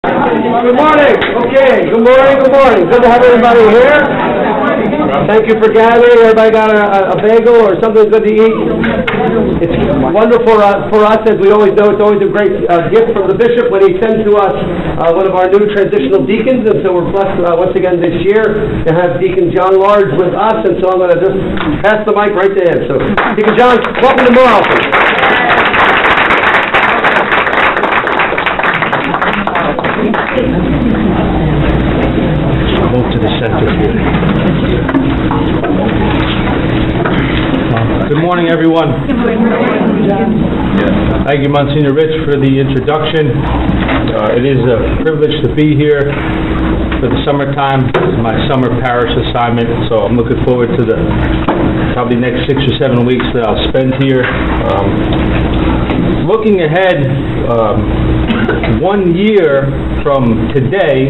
Good morning. Okay, good morning, good morning. Good to have everybody here. Thank you for gathering. Everybody got a bagel or something good to eat? It's wonderful for us, as we always know. It's always a great gift from the bishop when he sends to us one of our new transitional deacons, and so we're blessed once again this year to have Deacon John Large with us, and so I'm going to just pass the mic right to him. So, Deacon John, welcome to Moralton. Move to the center here. Good morning, everyone. Thank you, Monsignor Rich, for the introduction. It is a privilege to be here for the summertime. This is my summer parish assignment, so I'm looking forward to the probably next 6 or 7 weeks that I'll spend here. Looking ahead, 1 year from today,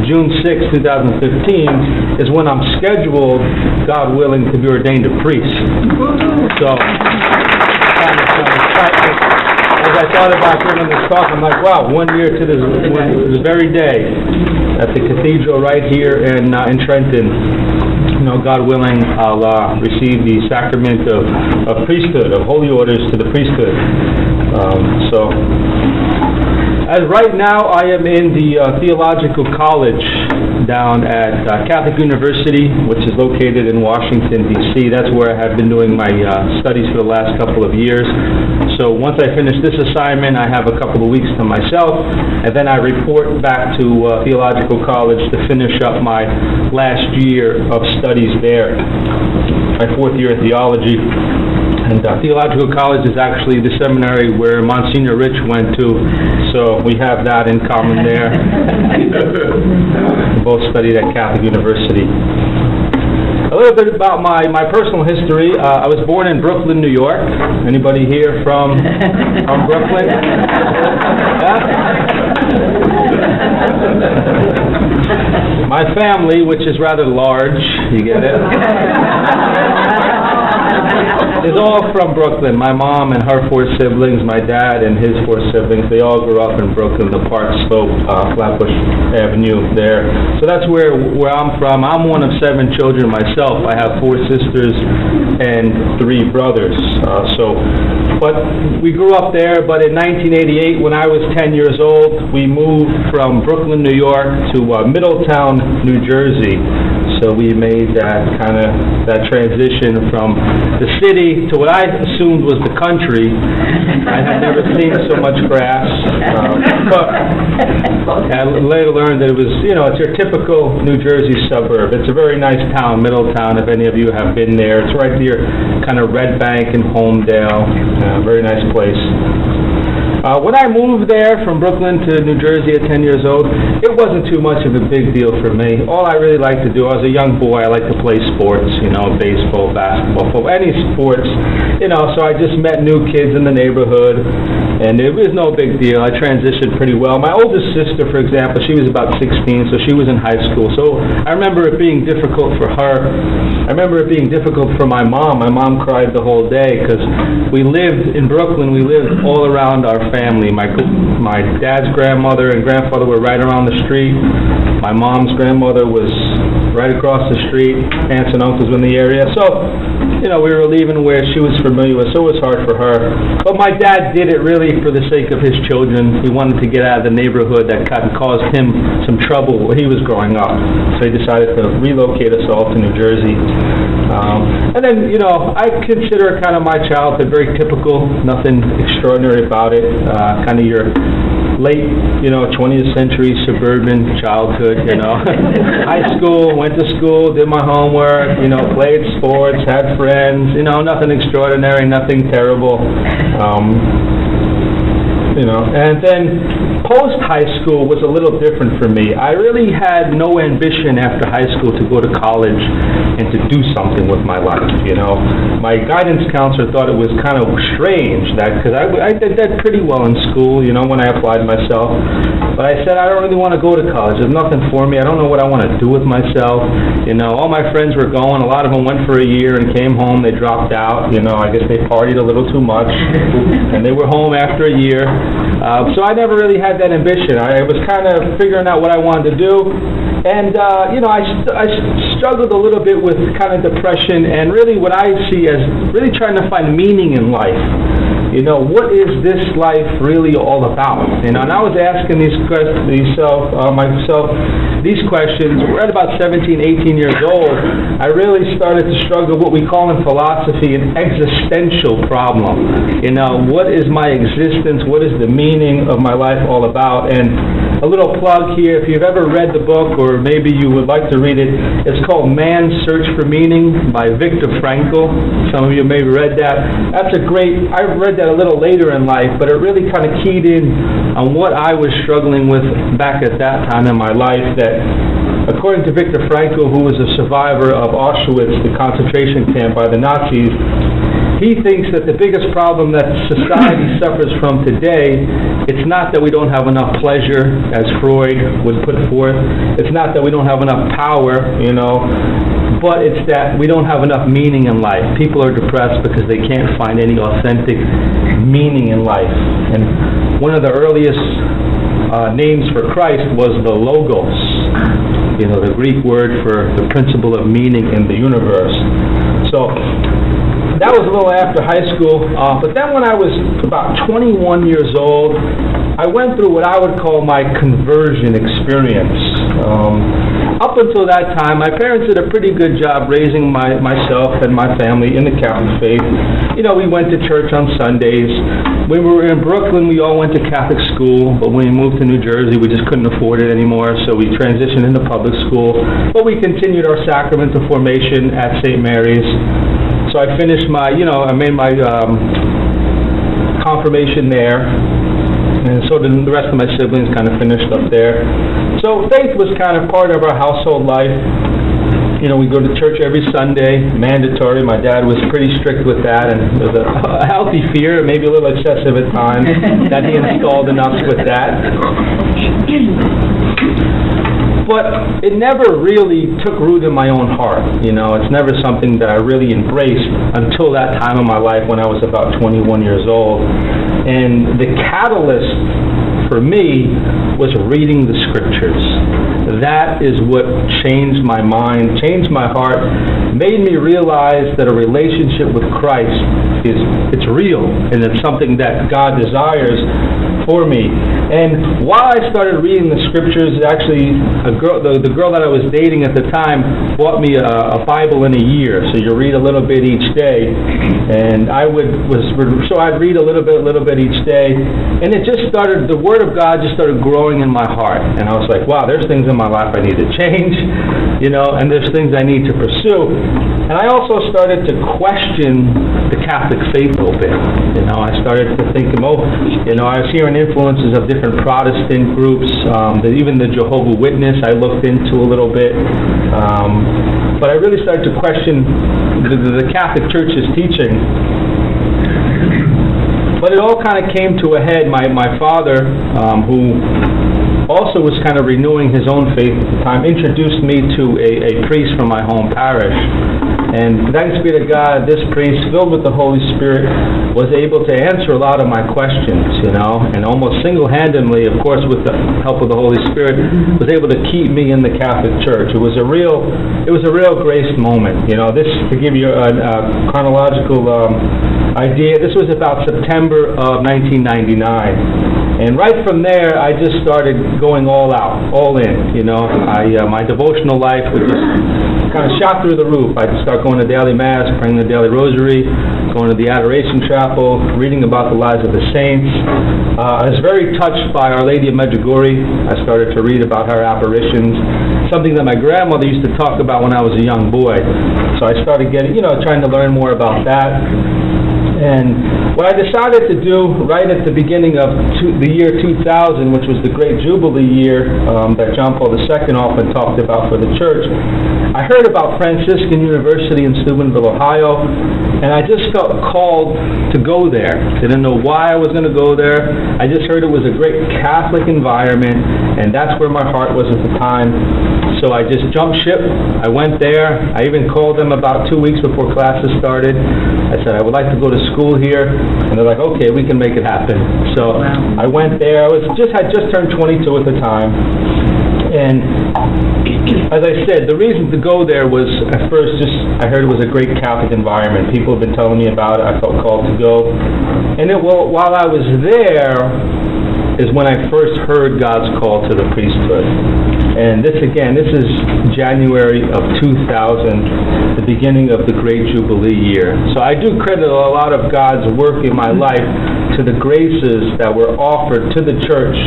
June 6, 2015, is when I'm scheduled, God willing, to be ordained a priest. So, as I thought about giving this talk, I'm like, wow, 1 year to this very day at the cathedral right here in Trenton. You know, God willing, I'll receive the sacrament of priesthood, of holy orders to the priesthood. As right now, I am in the theological college down at Catholic University, which is located in Washington, D.C. That's where I have been doing my studies for the last couple of years. So once I finish this assignment, I have a couple of weeks to myself, and then I report back to theological college to finish up my last year of studies there, my 4th year in theology. And theological college is actually the seminary where Monsignor Rich went to, so we have that in common there. We both studied at Catholic University. A little bit about my personal history. I was born in Brooklyn, New York. Anybody here from Brooklyn? Yeah? My family, which is rather large, you get it? Is all from Brooklyn. My mom and her 4 siblings, my dad and his 4 siblings, they all grew up in Brooklyn, the Park Slope, Flatbush Avenue there. So that's where I'm from. I'm one of 7 children myself. I have 4 sisters and 3 brothers. But we grew up there, but in 1988, when I was 10 years old, we moved from Brooklyn, New York to Middletown, New Jersey. So we made that transition from the city to what I assumed was the country. I had never seen so much grass. But I later learned that it was, it's your typical New Jersey suburb. It's a very nice town, Middletown, if any of you have been there. It's right near kind of Red Bank and Homedale. Very nice place. When I moved there from Brooklyn to New Jersey at 10 years old, it wasn't too much of a big deal for me. All I really liked to do, I was a young boy, I liked to play sports, baseball, basketball, football, any sports, so I just met new kids in the neighborhood, and it was no big deal. I transitioned pretty well. My oldest sister, for example, she was about 16, so she was in high school, so I remember it being difficult for her. I remember it being difficult for my mom. My mom cried the whole day, because we lived in Brooklyn, we lived all around our family. My dad's grandmother and grandfather were right around the street. My mom's grandmother was right across the street. Aunts and uncles were in the area. So, we were leaving where she was familiar with, so it was hard for her. But my dad did it really for the sake of his children. He wanted to get out of the neighborhood that caused him some trouble where he was growing up. So he decided to relocate us all to New Jersey. And then, I consider kind of my childhood very typical, nothing extraordinary about it. Kind of your late, 20th century suburban childhood, High school, went to school, did my homework, played sports, had friends, nothing extraordinary, nothing terrible. And then post-high school was a little different for me. I really had no ambition after high school to go to college and to do something with my life, My guidance counselor thought it was kind of strange because I did that pretty well in school, when I applied myself. But I said, I don't really want to go to college. There's nothing for me. I don't know what I want to do with myself. All my friends were going. A lot of them went for a year and came home. They dropped out. I guess they partied a little too much. And they were home after a year. So I never really had had that ambition. I was kind of figuring out what I wanted to do. And, I struggled a little bit with kind of depression and really what I see as really trying to find meaning in life. What is this life really all about? And I was asking myself these questions. Right about 17, 18 years old, I really started to struggle what we call in philosophy an existential problem. What is my existence? What is the meaning of my life all about? And a little plug here, if you've ever read the book, or maybe you would like to read it, it's called Man's Search for Meaning by Viktor Frankl. Some of you may have read that. I read that a little later in life, but it really kind of keyed in on what I was struggling with back at that time in my life, that according to Viktor Frankl, who was a survivor of Auschwitz, the concentration camp by the Nazis, he thinks that the biggest problem that society suffers from today, it's not that we don't have enough pleasure, as Freud would put forth. It's not that we don't have enough power, but it's that we don't have enough meaning in life. People are depressed because they can't find any authentic meaning in life. And one of the earliest names for Christ was the Logos, the Greek word for the principle of meaning in the universe. So that was a little after high school, but then when I was about 21 years old, I went through what I would call my conversion experience. Up until that time, my parents did a pretty good job raising myself and my family in the Catholic faith. We went to church on Sundays. When we were in Brooklyn, we all went to Catholic school, but when we moved to New Jersey, we just couldn't afford it anymore, so we transitioned into public school. But we continued our sacrament of formation at St. Mary's. So I finished I made my confirmation there, and so did the rest of my siblings, kind of finished up there. So faith was kind of part of our household life. We go to church every Sunday, mandatory. My dad was pretty strict with that, and there was a healthy fear, maybe a little excessive at times, that he installed in us with that. But it never really took root in my own heart. It's never something that I really embraced until that time in my life when I was about 21 years old. And the catalyst for me was reading the scriptures. That is what changed my mind, changed my heart, made me realize that a relationship with Christ it's real, and it's something that God desires for me. And while I started reading the scriptures, actually, the girl that I was dating at the time bought me a Bible in a year. So you read a little bit each day, and I'd read a little bit each day, and the Word of God just started growing in my heart. And I was like, wow, there's things in my life I need to change, and there's things I need to pursue. And I also started to question the Catholic faith a little bit. I started to think, I was hearing influences of different Protestant groups, even the Jehovah's Witness I looked into a little bit. But I really started to question the Catholic Church's teaching. But it all kind of came to a head. My father, who also was kind of renewing his own faith at the time, introduced me to a priest from my home parish. And thanks be to God, this priest, filled with the Holy Spirit, was able to answer a lot of my questions, and almost single-handedly, of course, with the help of the Holy Spirit, was able to keep me in the Catholic Church. It was a real grace moment. This, to give you a chronological idea, this was about September of 1999. And right from there, I just started going all out, all in. My devotional life would just kind of shot through the roof. I'd start going to daily mass, praying the daily rosary, going to the adoration chapel, reading about the lives of the saints. I was very touched by Our Lady of Medjugorje. I started to read about her apparitions, something that my grandmother used to talk about when I was a young boy. So I started trying to learn more about that. And what I decided to do right at the beginning of the year 2000, which was the Great Jubilee year that John Paul II often talked about for the church, I heard about Franciscan University in Steubenville, Ohio, and I just felt called to go there. Didn't know why I was going to go there. I just heard it was a great Catholic environment, and that's where my heart was at the time. So I just jumped ship. I went there. I even called them about 2 weeks before classes started. I said, I would like to go to school here, and they're like, okay, we can make it happen. So I went there. I just turned 22 at the time, and as I said, the reason to go there was, at first, I heard it was a great Catholic environment. People have been telling me about it. I felt called to go. And while I was there is when I first heard God's call to the priesthood. And this is January of 2000, the beginning of the Great Jubilee year. So I do credit a lot of God's work in my life to the graces that were offered to the church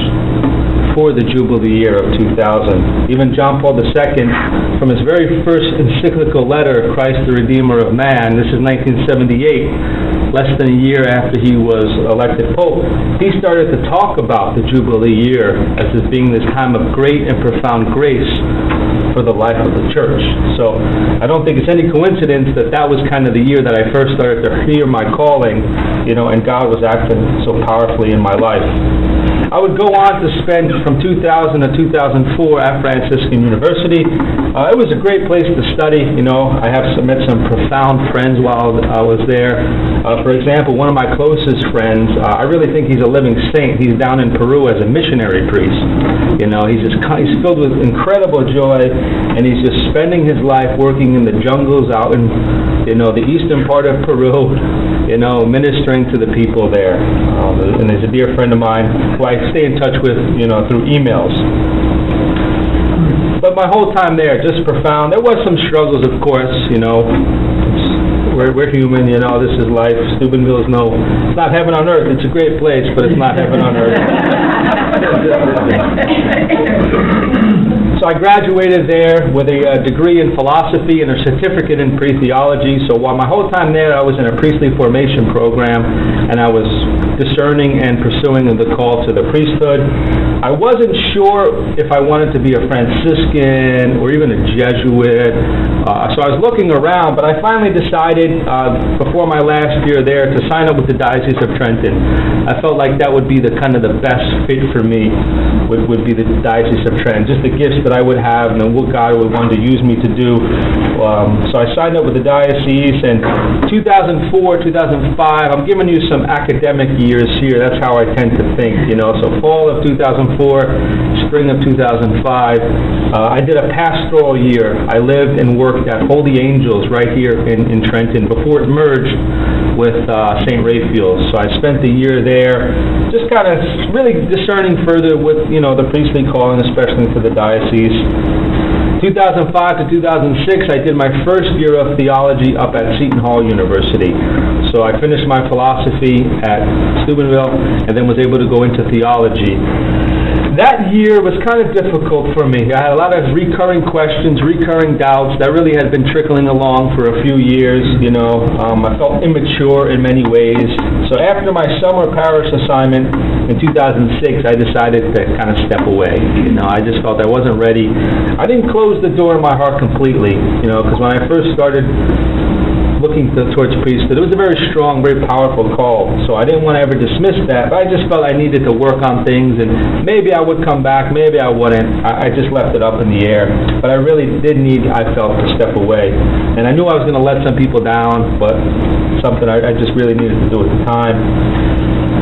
for the Jubilee year of 2000. Even John Paul II, from his very first encyclical letter, Christ the Redeemer of Man, this is 1978, less than a year after he was elected Pope, he started to talk about the Jubilee year as being this time of great and profound grace for the life of the church. So I don't think it's any coincidence that was kind of the year that I first started to hear my calling, and God was acting so powerfully in my life. I would go on to spend from 2000 to 2004 at Franciscan University. It was a great place to study. I have met some profound friends while I was there. For example, one of my closest friends, I really think he's a living saint. He's down in Peru as a missionary priest. He's filled with incredible joy, and he's just spending his life working in the jungles out in, the eastern part of Peru, ministering to the people there. And he's a dear friend of mine who I stay in touch with, through emails. But my whole time there, just profound. There was some struggles, of course, We're human, this is life. Steubenville it's not heaven on earth. It's a great place, but it's not heaven on earth. So I graduated there with a degree in philosophy and a certificate in pre-theology. So while my whole time there, I was in a priestly formation program, and I was discerning and pursuing the call to the priesthood. I wasn't sure if I wanted to be a Franciscan or even a Jesuit. So I was looking around, but I finally decided before my last year there to sign up with the Diocese of Trenton. I felt like that would be the best fit for me, would be the Diocese of Trenton, just the gifts that I would have and what God would want to use me to do. So I signed up with the diocese, and 2004, 2005, I'm giving you some academic years here. That's how I tend to think, So fall of 2004, spring of 2005, I did a pastoral year. I lived and worked at Holy Angels right here in Trenton before it merged with St. Raphael's. So I spent the year there, just kind of really discerning further with, the priestly calling, especially for the diocese. 2005 to 2006, I did my first year of theology up at Seton Hall University. So I finished my philosophy at Steubenville and then was able to go into theology. That year was kind of difficult for me. I had a lot of recurring questions, recurring doubts that really had been trickling along for a few years, I felt immature in many ways. So after my summer parish assignment in 2006, I decided to kind of step away. I just felt I wasn't ready. I didn't close the door in my heart completely, because when I first started looking towards priesthood, it was a very strong, very powerful call. So I didn't want to ever dismiss that, but I just felt I needed to work on things, and maybe I would come back, maybe I wouldn't. I just left it up in the air. But I really did need, I felt, to step away. And I knew I was going to let some people down, but something I just really needed to do at the time.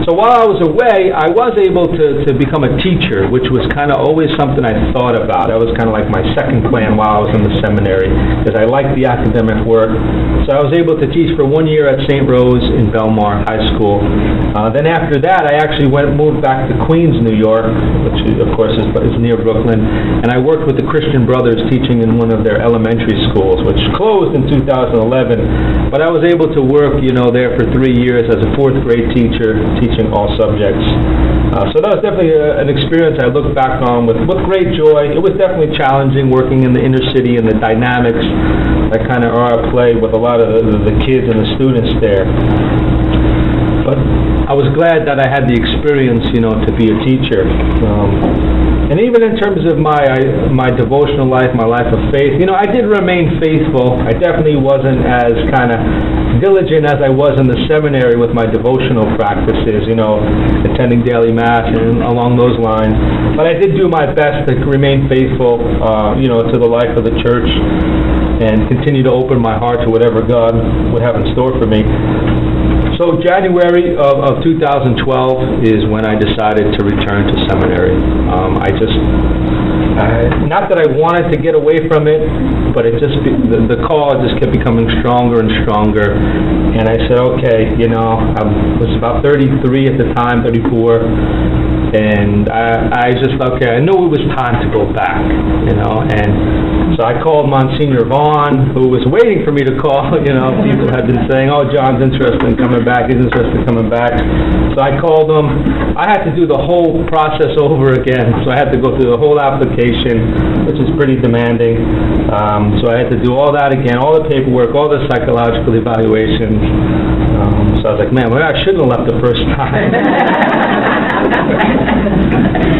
So while I was away, I was able to become a teacher, which was kind of always something I thought about. That was kind of like my second plan while I was in the seminary, because I liked the academic work. So I was able to teach for 1 year at St. Rose in Belmar High School. Then after that, I actually moved back to Queens, New York, which of course is near Brooklyn, and I worked with the Christian Brothers teaching in one of their elementary schools, which closed in 2011. But I was able to work, there for 3 years as a 4th grade teacher, teaching all subjects. So that was definitely an experience I look back on with great joy. It was definitely challenging working in the inner city and the dynamics that kind of are at play with a lot of the kids and the students there. But I was glad that I had the experience, to be a teacher. And even in terms of my devotional life, my life of faith, I did remain faithful. I definitely wasn't as kind of diligent as I was in the seminary with my devotional practices, attending daily mass and along those lines. But I did do my best to remain faithful, to the life of the church and continue to open my heart to whatever God would have in store for me. So January of 2012 is when I decided to return to seminary. Not that I wanted to get away from it, but the call just kept becoming stronger and stronger. And I said, okay, I was about 33 at the time, 34, and I just thought, okay, I knew it was time to go back, and so I called Monsignor Vaughn, who was waiting for me to call. People had been saying, oh, John's interested in coming back, he's interested in coming back. So I called him. I had to do the whole process over again, so I had to go through the whole application, which is pretty demanding. So I had to do all that again, all the paperwork, all the psychological evaluations. So I was like, man, maybe I shouldn't have left the first time.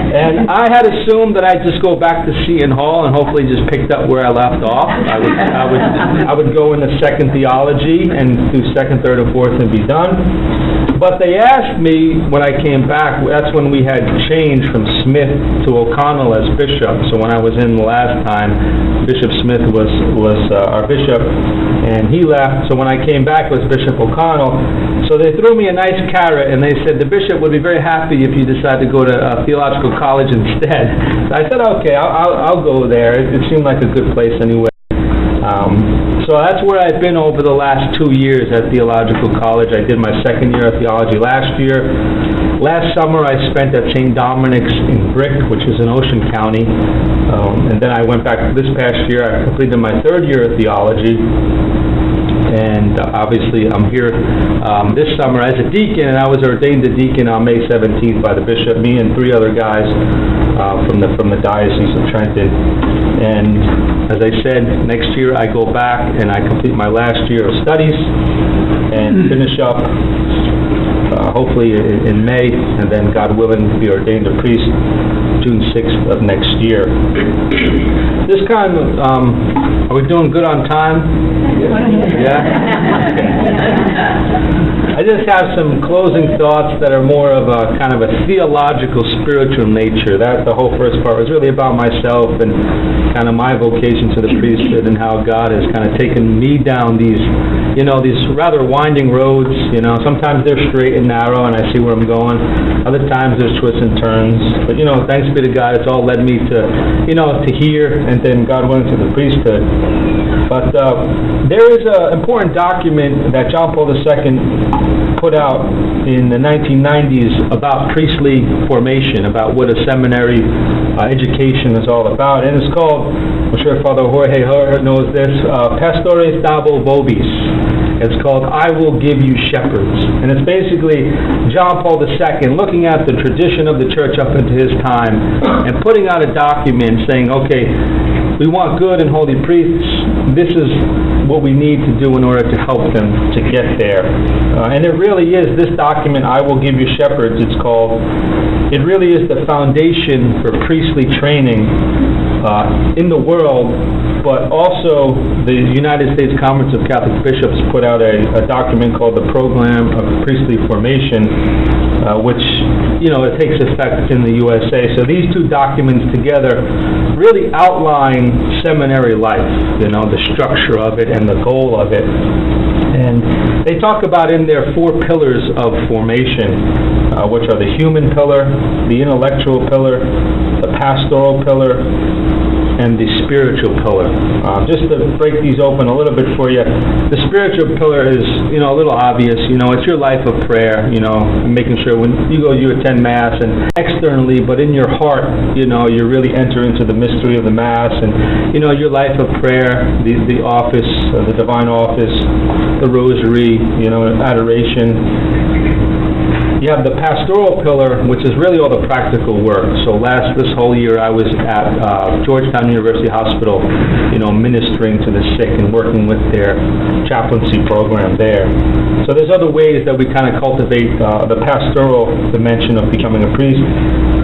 And I had assumed that I'd just go back to Seton Hall and hopefully just picked up where I left off. I would go into second theology and do second, third, and fourth and be done. But they asked me when I came back, that's when we had changed from Smith to O'Connell as bishop. So when I was in the last time, Bishop Smith was our bishop, and he left. So when I came back, it was Bishop O'Connell. So they threw me a nice carrot, and they said the bishop would be very happy if you decide to go to theological college instead. So I said, okay, I'll go there. It seemed like a good place anyway. So that's where I've been over the last 2 years at theological college. I did my second year of theology last year. Last summer I spent at St. Dominic's in Brick, which is in Ocean County. And then I went back this past year. I completed my third year of theology. And obviously I'm here this summer as a deacon, and I was ordained a deacon on May 17th by the bishop, me and 3 other guys from the Diocese of Trenton. And as I said, next year I go back and I complete my last year of studies and finish up hopefully in May, and then God willing be ordained a priest June 6th of next year. This kind of, are we doing good on time? Yeah? I just have some closing thoughts that are more of a kind of a theological, spiritual nature. That the whole first part was really about myself and kind of my vocation to the priesthood and how God has kind of taken me down these rather winding roads. Sometimes they're straight and narrow and I see where I'm going. Other times there's twists and turns. But thanks be to God, it's all led me to here, and then God went to the priesthood. But there is an important document that John Paul II put out in the 1990s about priestly formation, about what a seminary education is all about. And it's called, I'm sure Father Jorge knows this, Pastores Dabo Vobis. It's called I Will Give You Shepherds. And it's basically John Paul II looking at the tradition of the church up into his time and putting out a document saying, okay, we want good and holy priests. This is what we need to do in order to help them to get there. And it really is, this document, I Will Give You Shepherds, it's called, it really is the foundation for priestly training in the world, but also the United States Conference of Catholic Bishops put out a document called the Program of Priestly Formation, which, it takes effect in the USA. So these two documents together really outline seminary life, the structure of it and the goal of it. And they talk about in there 4 pillars of formation, which are the human pillar, the intellectual pillar, the pastoral pillar, and the spiritual pillar. Just to break these open a little bit for you, the spiritual pillar is, a little obvious. It's your life of prayer, making sure when you go, you attend Mass, and externally, but in your heart, you really enter into the mystery of the Mass, and, your life of prayer, the office, the divine office, the rosary, adoration. You have the pastoral pillar, which is really all the practical work. So this whole year I was at Georgetown University Hospital, ministering to the sick and working with their chaplaincy program there. So there's other ways that we kind of cultivate the pastoral dimension of becoming a priest.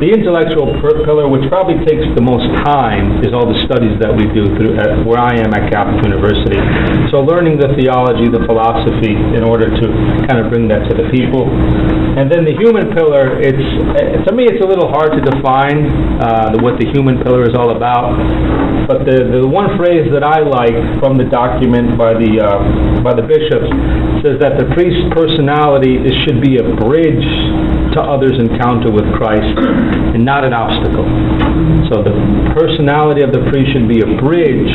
The intellectual pillar, which probably takes the most time, is all the studies that we do where I am at Catholic University. So learning the theology, the philosophy, in order to kind of bring that to the people. And then the human pillar, to me it's a little hard to define what the human pillar is all about. But the one phrase that I like from the document by the bishops says that the priest's personality should be a bridge to others' encounter with Christ and not an obstacle. So the personality of the priest should be a bridge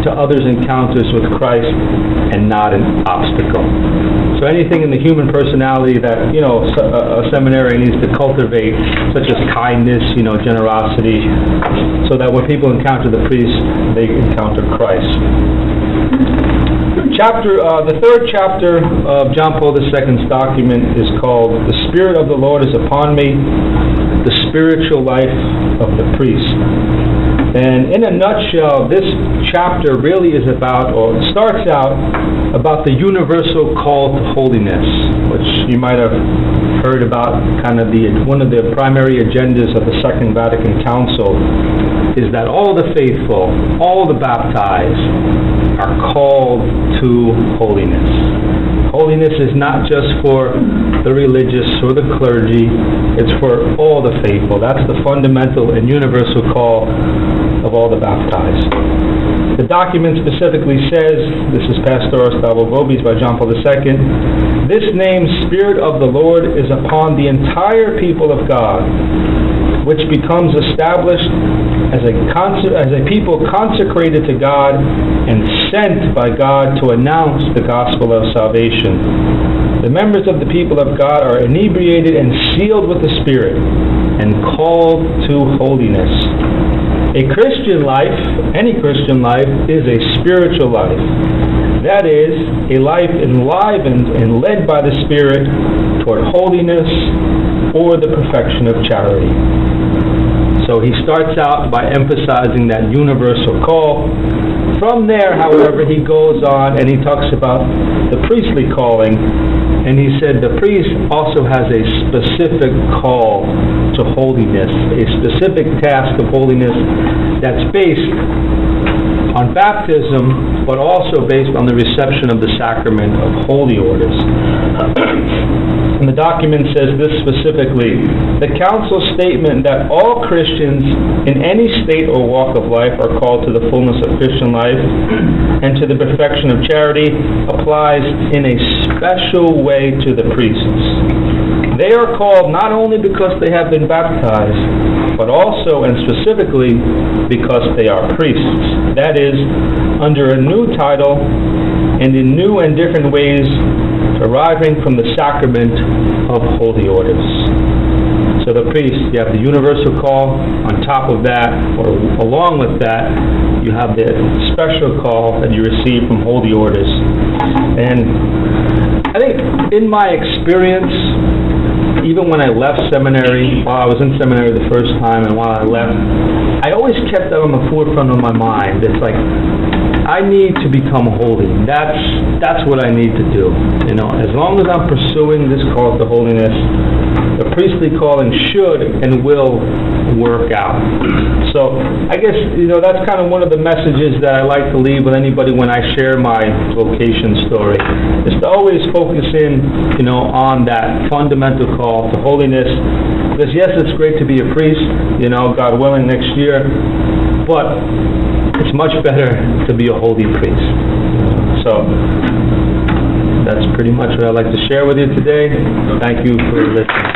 to others' encounters with Christ and not an obstacle. So anything in the human personality that, a seminary needs to cultivate, such as kindness, generosity, so that when people encounter the priest, they encounter Christ. The third chapter of John Paul II's document is called "The Spirit of the Lord is upon me, the spiritual life of the priest." And in a nutshell, this chapter really is about, or starts out about the universal call to holiness, which you might have heard about. Kind of one of the primary agendas of the Second Vatican Council is that all the faithful, all the baptized, are called to holiness. Holiness is not just for the religious or the clergy, it's for all the faithful. That's the fundamental and universal call of all the baptized. The document specifically says, this is Pastoris Davo Vobis by John Paul II, "This name, Spirit of the Lord, is upon the entire people of God, which becomes established as a people consecrated to God and sent by God to announce the gospel of salvation. The members of the people of God are inebriated and sealed with the Spirit and called to holiness." A Christian life, any Christian life, is a spiritual life. That is, a life enlivened and led by the Spirit toward holiness or the perfection of charity. So he starts out by emphasizing that universal call. From there, however, he goes on and he talks about the priestly calling, and he said the priest also has a specific call to holiness, a specific task of holiness that's based on baptism, but also based on the reception of the sacrament of holy orders. And the document says this specifically: "The Council's statement that all Christians in any state or walk of life are called to the fullness of Christian life and to the perfection of charity applies in a special way to the priests. They are called not only because they have been baptized, but also and specifically because they are priests. That is, under a new title and in new and different ways deriving from the sacrament of holy orders." So the priest, you have the universal call. On top of that, or along with that, you have the special call that you receive from holy orders. And I think in my experience, even when I left seminary, while I was in seminary the first time and while I left, I always kept that on the forefront of my mind. It's like, I need to become holy. That's what I need to do. As long as I'm pursuing this call to holiness, the priestly calling should and will work out. So I guess, that's kind of one of the messages that I like to leave with anybody when I share my vocation story, is to always focus in, on that fundamental call to holiness. Because yes, it's great to be a priest, God willing next year, but it's much better to be a holy priest. So that's pretty much what I'd like to share with you today. Thank you for listening.